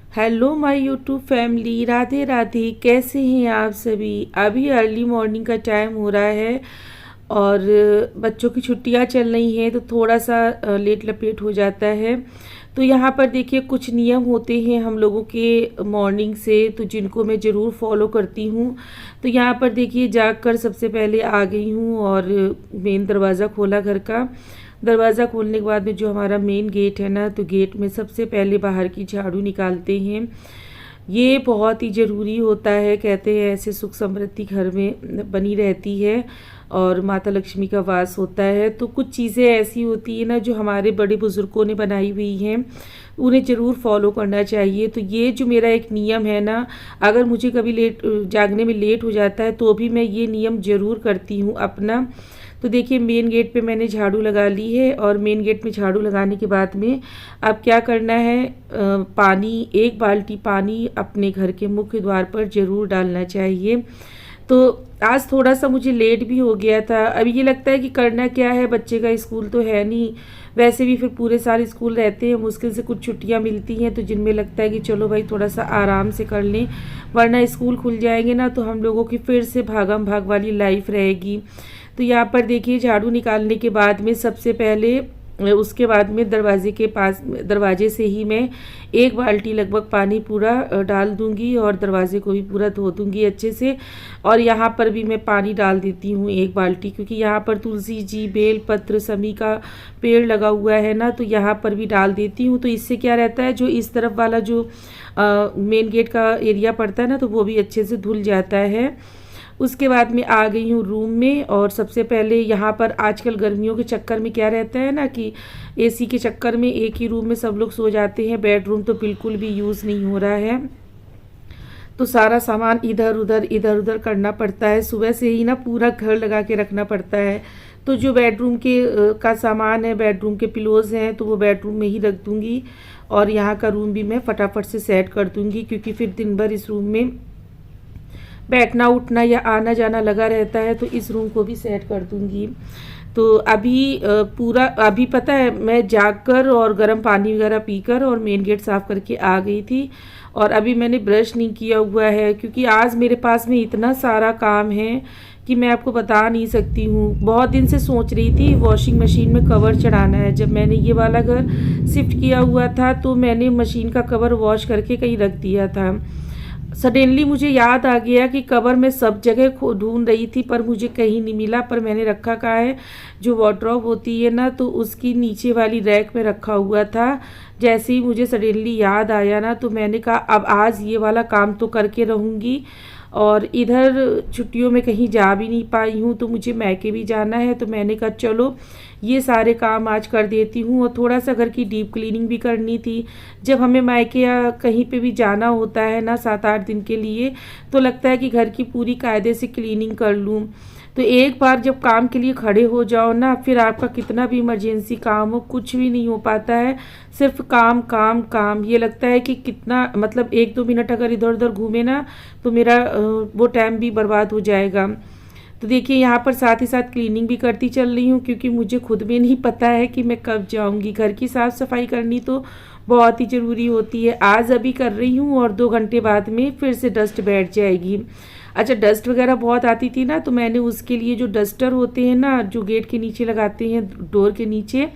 Hello my YouTube family, Radhe Radhe. कैसे हैं आप सभी। अभी अर्ली मॉर्निंग का टाइम हो रहा है और बच्चों की छुट्टियां चल रही हैं तो थोड़ा सा लेट लपेट हो जाता है। तो यहाँ पर देखिए कुछ नियम होते हैं हम लोगों के मॉर्निंग से, तो जिनको मैं ज़रूर फॉलो करती हूँ। तो यहाँ पर देखिए जाग कर सबसे पहले आ गई हूँ और मेन दरवाज़ा खोला घर का। दरवाज़ा खोलने के बाद में जो हमारा मेन गेट है ना, तो गेट में सबसे पहले बाहर की झाड़ू निकालते हैं। ये बहुत ही ज़रूरी होता है। कहते हैं ऐसे सुख समृद्धि घर में बनी रहती है और माता लक्ष्मी का वास होता है। तो कुछ चीज़ें ऐसी होती है ना जो हमारे बड़े बुज़ुर्गों ने बनाई हुई हैं, उन्हें ज़रूर फॉलो करना चाहिए। तो ये जो मेरा एक नियम है ना, अगर मुझे कभी लेट जागने में लेट हो जाता है तो भी मैं ये नियम ज़रूर करती हूँ अपना। तो देखिए मेन गेट पे मैंने झाड़ू लगा ली है और मेन गेट में झाड़ू लगाने के बाद में अब क्या करना है, पानी, 1 बाल्टी पानी अपने घर के मुख्य द्वार पर ज़रूर डालना चाहिए। तो आज थोड़ा सा मुझे लेट भी हो गया था। अभी ये लगता है कि करना क्या है, बच्चे का स्कूल तो है नहीं, वैसे भी फिर पूरे साल स्कूल रहते हैं, मुश्किल से कुछ छुट्टियां मिलती हैं तो जिनमें लगता है कि चलो भाई थोड़ा सा आराम से कर लें, वरना स्कूल खुल जाएंगे ना तो हम लोगों की फिर से भागम भाग वाली लाइफ रहेगी। तो यहाँ पर देखिए झाड़ू निकालने के बाद में सबसे पहले उसके बाद में दरवाजे से ही मैं 1 बाल्टी लगभग पानी पूरा डाल दूंगी और दरवाजे को भी पूरा धो दूंगी अच्छे से। और यहाँ पर भी मैं पानी डाल देती हूँ 1 बाल्टी, क्योंकि यहाँ पर तुलसी जी, बेल पत्र, समी का पेड़ लगा हुआ है ना, तो यहाँ पर भी डाल देती हूँ। तो इससे क्या रहता है, जो इस तरफ वाला जो मेन गेट का एरिया पड़ता है ना, तो वो भी अच्छे से धुल जाता है। उसके बाद में आ गई हूँ रूम में और सबसे पहले यहाँ पर आजकल गर्मियों के चक्कर में क्या रहता है ना कि एसी के चक्कर में एक ही रूम में सब लोग सो जाते हैं, बेडरूम तो बिल्कुल भी यूज़ नहीं हो रहा है। तो सारा सामान इधर उधर करना पड़ता है, सुबह से ही ना पूरा घर लगा के रखना पड़ता है। तो जो बेडरूम के का सामान है, बेडरूम के पिलोज़ हैं, तो वो बेडरूम में ही रख दूँगी और यहाँ का रूम भी मैं फटाफट से सेट कर दूँगी, क्योंकि फिर दिन भर इस रूम में बैठना उठना या आना जाना लगा रहता है। तो इस रूम को भी सेट कर दूंगी। तो अभी पता है, मैं जागकर और गर्म पानी वगैरह पीकर और मेन गेट साफ़ करके आ गई थी और अभी मैंने ब्रश नहीं किया हुआ है, क्योंकि आज मेरे पास में इतना सारा काम है कि मैं आपको बता नहीं सकती हूँ। बहुत दिन से सोच रही थी वॉशिंग मशीन में कवर चढ़ाना है। जब मैंने ये वाला घर शिफ्ट किया हुआ था तो मैंने मशीन का कवर वॉश करके कहीं रख दिया था। सडनली मुझे याद आ गया कि कवर मैं सब जगह ढूंढ रही थी पर मुझे कहीं नहीं मिला, पर मैंने रखा कहाँ है, जो वार्डरोब होती है ना, तो उसकी नीचे वाली रैक में रखा हुआ था। जैसे ही मुझे सडनली याद आया ना, तो मैंने कहा अब आज ये वाला काम तो करके रहूँगी। और इधर छुट्टियों में कहीं जा भी नहीं पाई हूँ, तो मुझे मैके भी जाना है, तो मैंने कहा चलो ये सारे काम आज कर देती हूँ। और थोड़ा सा घर की डीप क्लीनिंग भी करनी थी। जब हमें मायके या कहीं पे भी जाना होता है ना 7-8 दिन के लिए, तो लगता है कि घर की पूरी कायदे से क्लीनिंग कर लूँ। तो एक बार जब काम के लिए खड़े हो जाओ ना, फिर आपका कितना भी इमरजेंसी काम हो, कुछ भी नहीं हो पाता है, सिर्फ काम काम काम। ये लगता है कि कितना, मतलब 1-2 मिनट अगर इधर उधर घूमे ना तो मेरा वो टाइम भी बर्बाद हो जाएगा। तो देखिए यहाँ पर साथ ही साथ क्लीनिंग भी करती चल रही हूँ, क्योंकि मुझे खुद में नहीं पता है कि मैं कब जाऊँगी। घर की साफ़ सफाई करनी तो बहुत ही ज़रूरी होती है। आज अभी कर रही हूँ और 2 घंटे बाद में फिर से डस्ट बैठ जाएगी। अच्छा, डस्ट वगैरह बहुत आती थी ना, तो मैंने उसके लिए जो डस्टर होते हैं ना, जो गेट के नीचे लगाते हैं डोर के नीचे,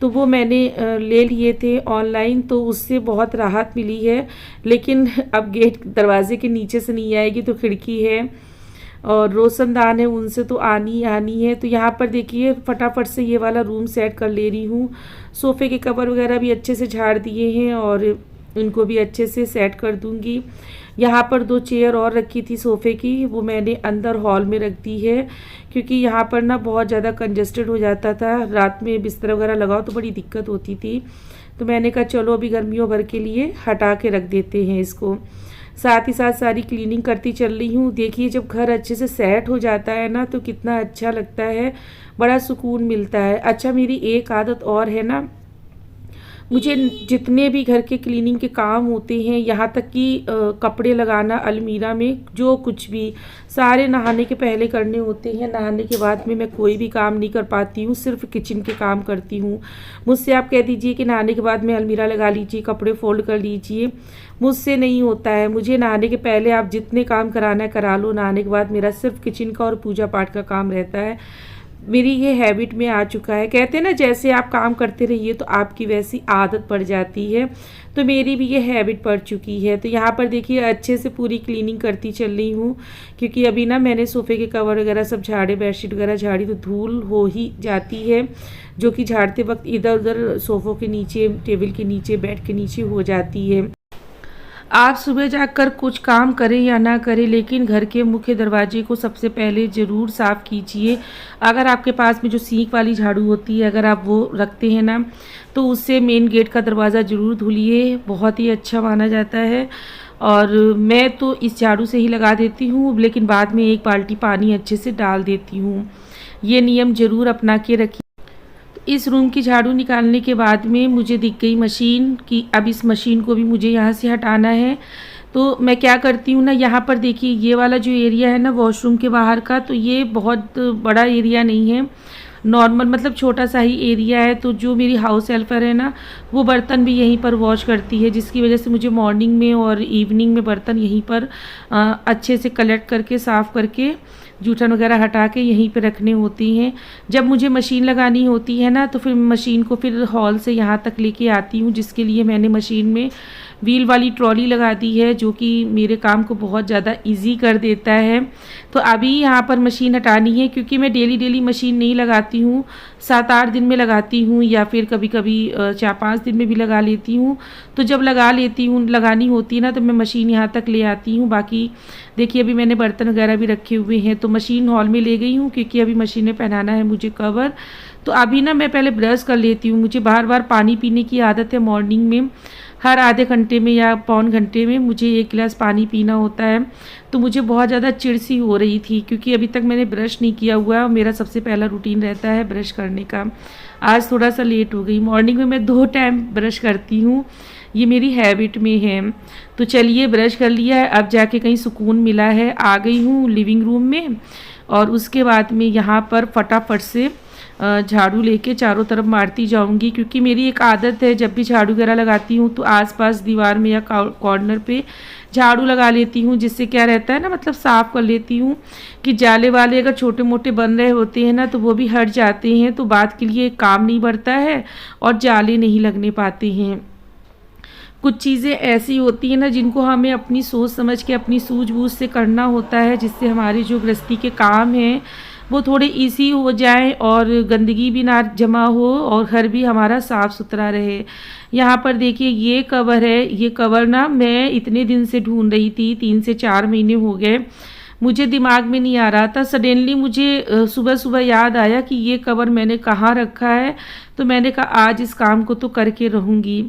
तो वो मैंने ले लिए थे ऑनलाइन, तो उससे बहुत राहत मिली है। लेकिन अब गेट दरवाजे के नीचे से नहीं आएगी, तो खिड़की है और रोशनदान है, उनसे तो आनी आनी है। तो यहाँ पर देखिए फटाफट से ये वाला रूम सेट कर ले रही हूँ। सोफ़े के कवर वगैरह भी अच्छे से झाड़ दिए हैं और इनको भी अच्छे से सेट कर दूँगी। यहाँ पर 2 चेयर और रखी थी सोफ़े की, वो मैंने अंदर हॉल में रख दी है, क्योंकि यहाँ पर ना बहुत ज़्यादा कंजस्टेड हो जाता था, रात में बिस्तर वगैरह लगाओ तो बड़ी दिक्कत होती थी। तो मैंने कहा चलो अभी गर्मियों भर के लिए हटा के रख देते हैं इसको। साथ ही साथ सारी क्लीनिंग करती चल रही हूँ। देखिए जब घर अच्छे से सेट हो जाता है ना, तो कितना अच्छा लगता है, बड़ा सुकून मिलता है। अच्छा, मेरी एक आदत और है ना, मुझे जितने भी घर के क्लीनिंग के काम होते हैं, यहाँ तक कि कपड़े लगाना अलमीरा में, जो कुछ भी, सारे नहाने के पहले करने होते हैं। नहाने के बाद में मैं कोई भी काम नहीं कर पाती हूँ, सिर्फ किचन के काम करती हूँ। मुझसे आप कह दीजिए कि नहाने के बाद में अलमीरा लगा लीजिए, कपड़े फोल्ड कर लीजिए, मुझसे नहीं होता है। मुझे नहाने के पहले आप जितने काम कराना है करा लो, नहाने के बाद मेरा सिर्फ किचन का और पूजा पाठ का काम रहता है। मेरी ये हैबिट में आ चुका है। कहते हैं ना, जैसे आप काम करते रहिए तो आपकी वैसी आदत पड़ जाती है, तो मेरी भी ये हैबिट पड़ चुकी है। तो यहाँ पर देखिए अच्छे से पूरी क्लीनिंग करती चल रही हूँ, क्योंकि अभी ना मैंने सोफ़े के कवर वगैरह सब झाड़े, बेडशीट वगैरह झाड़ी, तो धूल हो ही जाती है, जो कि झाड़ते वक्त इधर उधर सोफ़ों के नीचे, टेबल के नीचे, बेड के नीचे हो जाती है। आप सुबह जाकर कुछ काम करें या ना करें, लेकिन घर के मुख्य दरवाजे को सबसे पहले ज़रूर साफ़ कीजिए। अगर आपके पास में जो सींक वाली झाड़ू होती है, अगर आप वो रखते हैं ना, तो उससे मेन गेट का दरवाज़ा ज़रूर धुलिए, बहुत ही अच्छा माना जाता है। और मैं तो इस झाड़ू से ही लगा देती हूँ, लेकिन बाद में एक बाल्टी पानी अच्छे से डाल देती हूँ। ये नियम ज़रूर अपना के रखिए। इस रूम की झाड़ू निकालने के बाद में मुझे दिख गई मशीन कि अब इस मशीन को भी मुझे यहाँ से हटाना है। तो मैं क्या करती हूँ ना, यहाँ पर देखिए ये वाला जो एरिया है ना वॉशरूम के बाहर का, तो ये बहुत बड़ा एरिया नहीं है, नॉर्मल मतलब छोटा सा ही एरिया है। तो जो मेरी हाउस हेल्पर है ना, वो बर्तन भी यहीं पर वॉश करती है, जिसकी वजह से मुझे मॉर्निंग में और इवनिंग में बर्तन यहीं पर अच्छे से कलेक्ट करके, साफ़ करके, जूठन वगैरह हटा के यहीं पे रखने होती हैं। जब मुझे मशीन लगानी होती है ना, तो फिर मशीन को फिर हॉल से यहाँ तक लेके आती हूँ, जिसके लिए मैंने मशीन में व्हील वाली ट्रॉली लगा दी है, जो कि मेरे काम को बहुत ज़्यादा इजी कर देता है। तो अभी यहाँ पर मशीन हटानी है, क्योंकि मैं डेली मशीन नहीं लगाती हूँ, 7-8 दिन में लगाती हूँ, या फिर कभी कभी 4-5 दिन में भी लगा लेती हूँ। तो जब लगा लेती हूँ, लगानी होती है ना, तो मैं मशीन यहाँ तक ले आती हूँ। बाकी देखिए अभी मैंने बर्तन वगैरह भी रखे हुए हैं, तो मशीन हॉल में ले गई हूँ, क्योंकि अभी मशीन में पहनाना है मुझे कवर। तो अभी ना मैं पहले ब्रश कर लेती हूँ। मुझे बार बार पानी पीने की आदत है, मॉर्निंग में हर आधे घंटे में या पौन घंटे में मुझे 1 गिलास पानी पीना होता है। तो मुझे बहुत ज़्यादा चिड़सी हो रही थी, क्योंकि अभी तक मैंने ब्रश नहीं किया हुआ है, और मेरा सबसे पहला रूटीन रहता है ब्रश करने का। आज थोड़ा सा लेट हो गई। मॉर्निंग में मैं 2 टाइम ब्रश करती हूँ, ये मेरी हैबिट में है। तो चलिए ब्रश कर लिया है, अब जाके कहीं सुकून मिला है। आ गई हूँ लिविंग रूम में, और उसके बाद में यहाँ पर फटाफट से झाड़ू लेके चारों तरफ मारती जाऊंगी, क्योंकि मेरी एक आदत है, जब भी झाड़ू वगैरह लगाती हूँ तो आसपास दीवार में या कॉर्नर पे झाड़ू लगा लेती हूँ, जिससे क्या रहता है ना, मतलब साफ़ कर लेती हूँ कि जाले वाले अगर छोटे मोटे बन रहे होते हैं ना, तो वो भी हट जाते हैं, तो बाद के लिए काम नहीं बढ़ता है और जाले नहीं लगने पाते हैं। कुछ चीज़ें ऐसी होती हैं ना, जिनको हमें अपनी सोच समझ के, अपनी सूझबूझ से करना होता है, जिससे हमारी जो गृहस्थी के काम हैं वो थोड़े ईजी हो जाएं, और गंदगी भी ना जमा हो, और घर भी हमारा साफ़ सुथरा रहे। यहाँ पर देखिए ये कवर है, ये कवर ना मैं इतने दिन से ढूंढ रही थी, 3 से 4 महीने हो गए, मुझे दिमाग में नहीं आ रहा था। सडनली मुझे सुबह सुबह याद आया कि ये कवर मैंने कहाँ रखा है, तो मैंने कहा आज इस काम को तो करके रहूँगी।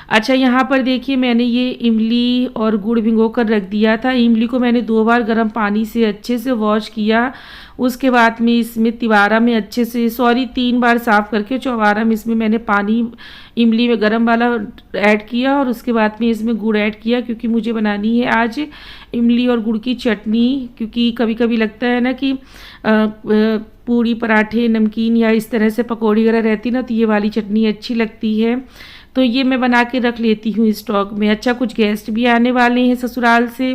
अच्छा, यहाँ पर देखिए मैंने ये इमली और गुड़ भिगो कर रख दिया था। इमली को मैंने 2 बार गर्म पानी से अच्छे से वॉश किया, उसके बाद में इसमें तिवारा में अच्छे से 3 बार साफ़ करके चौवारा में इसमें मैंने पानी इमली में गर्म वाला ऐड किया, और उसके बाद में इसमें गुड़ ऐड किया, क्योंकि मुझे बनानी है आज इमली और गुड़ की चटनी। क्योंकि कभी कभी लगता है ना कि पूड़ी, पराठे, नमकीन या इस तरह से पकौड़ी वगैरह रहती ना, तो ये वाली चटनी अच्छी लगती है, तो ये मैं बना के रख लेती हूँ स्टॉक में। अच्छा, कुछ गेस्ट भी आने वाले हैं ससुराल से,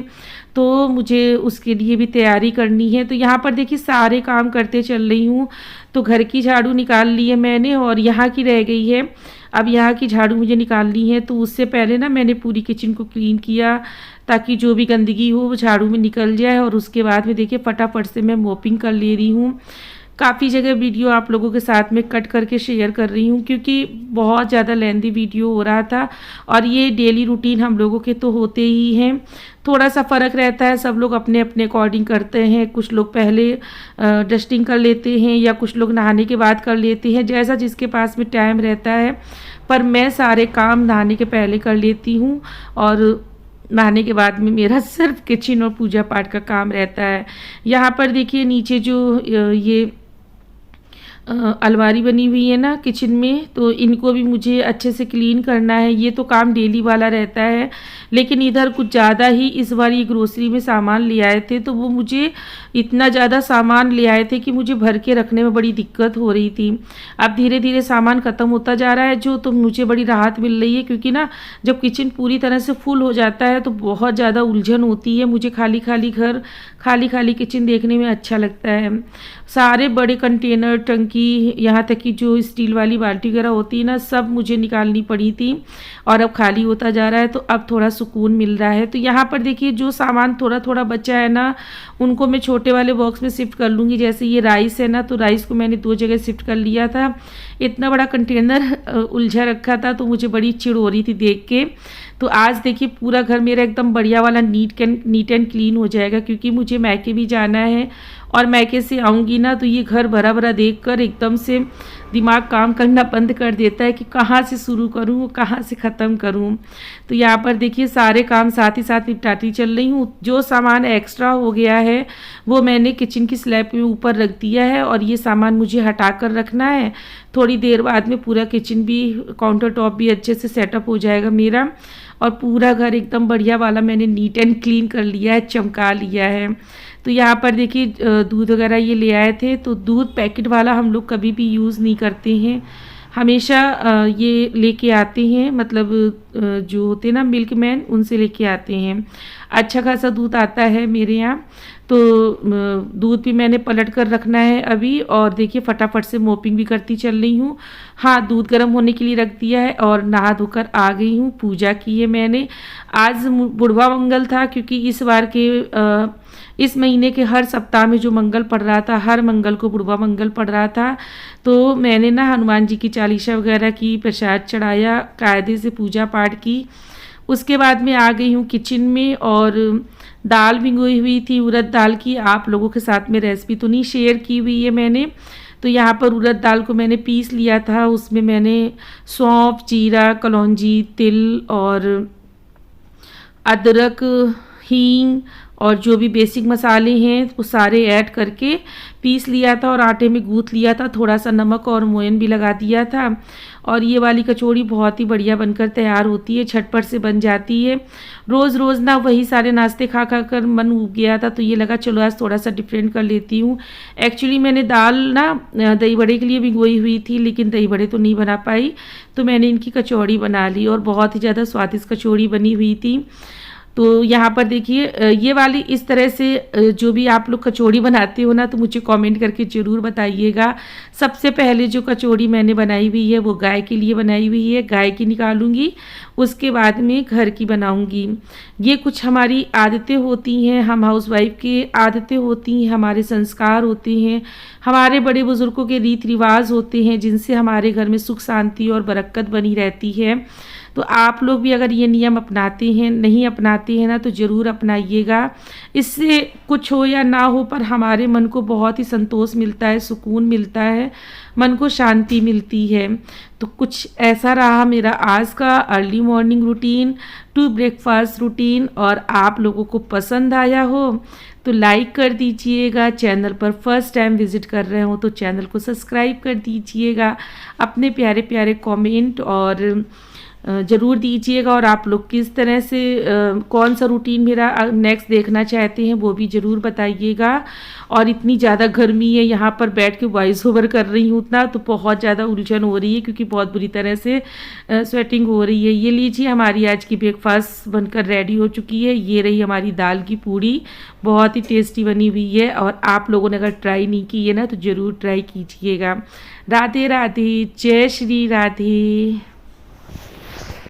तो मुझे उसके लिए भी तैयारी करनी है। तो यहाँ पर देखिए सारे काम करते चल रही हूँ। तो घर की झाड़ू निकाल ली है मैंने, और यहाँ की रह गई है। अब यहाँ की झाड़ू मुझे निकालनी है, तो उससे पहले ना मैंने पूरी किचन को क्लीन किया, ताकि जो भी गंदगी हो वो झाड़ू में निकल जाए। और उसके बाद में देखिए फटाफट से मैं मोपिंग कर ले रही हूँ। काफ़ी जगह वीडियो आप लोगों के साथ में कट करके शेयर कर रही हूँ, क्योंकि बहुत ज़्यादा लेंथी वीडियो हो रहा था, और ये डेली रूटीन हम लोगों के तो होते ही हैं। थोड़ा सा फ़र्क रहता है, सब लोग अपने अपने अकॉर्डिंग करते हैं। कुछ लोग पहले डस्टिंग कर लेते हैं, या कुछ लोग नहाने के बाद कर लेते हैं, जैसा जिसके पास में टाइम रहता है। पर मैं सारे काम नहाने के पहले कर लेती हूँ, और नहाने के बाद में मेरा सिर्फ किचन और पूजा पाठ का काम रहता है। यहाँ पर देखिए नीचे जो ये अलमारी बनी हुई है ना किचन में, तो इनको भी मुझे अच्छे से क्लीन करना है। ये तो काम डेली वाला रहता है, लेकिन इधर कुछ ज़्यादा ही इस बार ये ग्रोसरी में सामान ले आए थे, तो वो मुझे इतना ज़्यादा सामान ले आए थे कि मुझे भर के रखने में बड़ी दिक्कत हो रही थी। अब धीरे धीरे सामान ख़त्म होता जा रहा है जो, तो मुझे बड़ी राहत मिल रही है, क्योंकि ना जब किचन पूरी तरह से फुल हो जाता है तो बहुत ज़्यादा उलझन होती है। मुझे खाली खाली घर, खाली खाली किचन देखने में अच्छा लगता है। सारे बड़े कंटेनर, टंकी, यहाँ तक कि जो स्टील वाली बाल्टी वगैरह होती है ना, सब मुझे निकालनी पड़ी थी, और अब खाली होता जा रहा है, तो अब थोड़ा सुकून मिल रहा है। तो यहाँ पर देखिए जो सामान थोड़ा थोड़ा बचा है ना, उनको मैं छोटे वाले बॉक्स में शिफ्ट कर लूँगी। जैसे ये राइस है ना, तो राइस को मैंने 2 जगह शिफ्ट कर लिया था। इतना बड़ा कंटेनर उलझा रखा था, तो मुझे बड़ी चिढ़ हो रही थी देख के। तो आज देखिए पूरा घर मेरा एकदम बढ़िया वाला नीट एंड क्लीन हो जाएगा, क्योंकि मुझे मैके भी जाना है, और मैके से आऊँगी ना तो ये घर भरा भरा देखकर एकदम से दिमाग काम करना बंद कर देता है कि कहाँ से शुरू करूँ, कहाँ से ख़त्म करूँ। तो यहाँ पर देखिए सारे काम साथ ही साथ निपटाती चल रही हूँ। जो सामान एक्स्ट्रा हो गया है वो मैंने किचन की स्लैब में ऊपर रख दिया है, और ये सामान मुझे हटा कर रखना है। थोड़ी देर बाद में पूरा किचन भी, काउंटर टॉप भी अच्छे से सेटअप हो जाएगा मेरा, और पूरा घर एकदम बढ़िया वाला मैंने नीट एंड क्लीन कर लिया है, चमका लिया है। तो यहाँ पर देखिए दूध वगैरह ये ले आए थे, तो दूध पैकेट वाला हम लोग कभी भी यूज़ नहीं करते हैं, हमेशा ये लेके आते हैं, मतलब जो होते हैं ना मिल्क मैन, उनसे लेके आते हैं। अच्छा खासा दूध आता है मेरे यहाँ। तो दूध भी मैंने पलट कर रखना है अभी, और देखिए फटाफट से मोपिंग भी करती चल रही हूँ। हाँ, दूध गर्म होने के लिए रख दिया है, और नहा धोकर आ गई हूँ। पूजा की है मैंने। आज बुढ़वा मंगल था, क्योंकि इस बार के इस महीने के हर सप्ताह में जो मंगल पड़ रहा था, हर मंगल को बुढ़वा मंगल पड़ रहा था, तो मैंने ना हनुमान जी की चालीसा वगैरह की, प्रसाद चढ़ाया, कायदे से पूजा पाठ की। उसके बाद में आ गई हूँ किचन में, और दाल भिगोई हुई थी उड़द दाल की। आप लोगों के साथ में रेसिपी तो नहीं शेयर की हुई है मैंने। तो यहाँ पर उड़द दाल को मैंने पीस लिया था, उसमें मैंने सौंफ, जीरा, कलौंजी, तिल और अदरक, हींग और जो भी बेसिक मसाले हैं वो सारे ऐड करके पीस लिया था, और आटे में गूँथ लिया था। थोड़ा सा नमक और मोयन भी लगा दिया था। और ये वाली कचौड़ी बहुत ही बढ़िया बनकर तैयार होती है, झटपट से बन जाती है। रोज़ रोज़ ना वही सारे नाश्ते खा खा कर मन उब गया था, तो ये लगा चलो आज थोड़ा सा डिफरेंट कर लेती हूँ। एक्चुअली मैंने दाल ना दही बड़े के लिए भिगोई हुई थी, लेकिन दही बड़े तो नहीं बना पाई, तो मैंने इनकी कचौड़ी बना ली, और बहुत ही ज़्यादा स्वादिष्ट कचौड़ी बनी हुई थी। तो यहाँ पर देखिए ये वाली इस तरह से जो भी आप लोग कचौड़ी बनाते हो ना, तो मुझे कमेंट करके ज़रूर बताइएगा। सबसे पहले जो कचौड़ी मैंने बनाई हुई है वो गाय के लिए बनाई हुई है, गाय की निकालूंगी, उसके बाद में घर की बनाऊंगी। ये कुछ हमारी आदतें होती हैं, हम हाउसवाइफ की आदतें होती हैं, हमारे संस्कार होते हैं, हमारे बड़े बुज़ुर्गों के रीति रिवाज होते हैं, जिनसे हमारे घर में सुख शांति और बरकत बनी रहती है। तो आप लोग भी अगर ये नियम अपनाते हैं, नहीं अपनाते हैं ना, तो ज़रूर अपनाइएगा। इससे कुछ हो या ना हो, पर हमारे मन को बहुत ही संतोष मिलता है, सुकून मिलता है, मन को शांति मिलती है। तो कुछ ऐसा रहा मेरा आज का early morning routine to breakfast routine, और आप लोगों को पसंद आया हो तो लाइक कर दीजिएगा। चैनल पर फर्स्ट टाइम विज़िट कर रहे हो तो चैनल को सब्सक्राइब कर दीजिएगा। अपने प्यारे प्यारे कमेंट और ज़रूर दीजिएगा, और आप लोग किस तरह से कौन सा रूटीन मेरा नेक्स्ट देखना चाहते हैं वो भी ज़रूर बताइएगा। और इतनी ज़्यादा गर्मी है, यहाँ पर बैठ के वॉइस ओवर कर रही हूँ उतना, तो बहुत ज़्यादा उलझन हो रही है, क्योंकि बहुत बुरी तरह से स्वेटिंग हो रही है। ये लीजिए हमारी आज की ब्रेकफास्ट बनकर रेडी हो चुकी है। ये रही हमारी दाल की पूड़ी, बहुत ही टेस्टी बनी हुई है, और आप लोगों ने अगर ट्राई नहीं की है ना तो ज़रूर ट्राई कीजिएगा। राधे राधे, जय श्री राधे।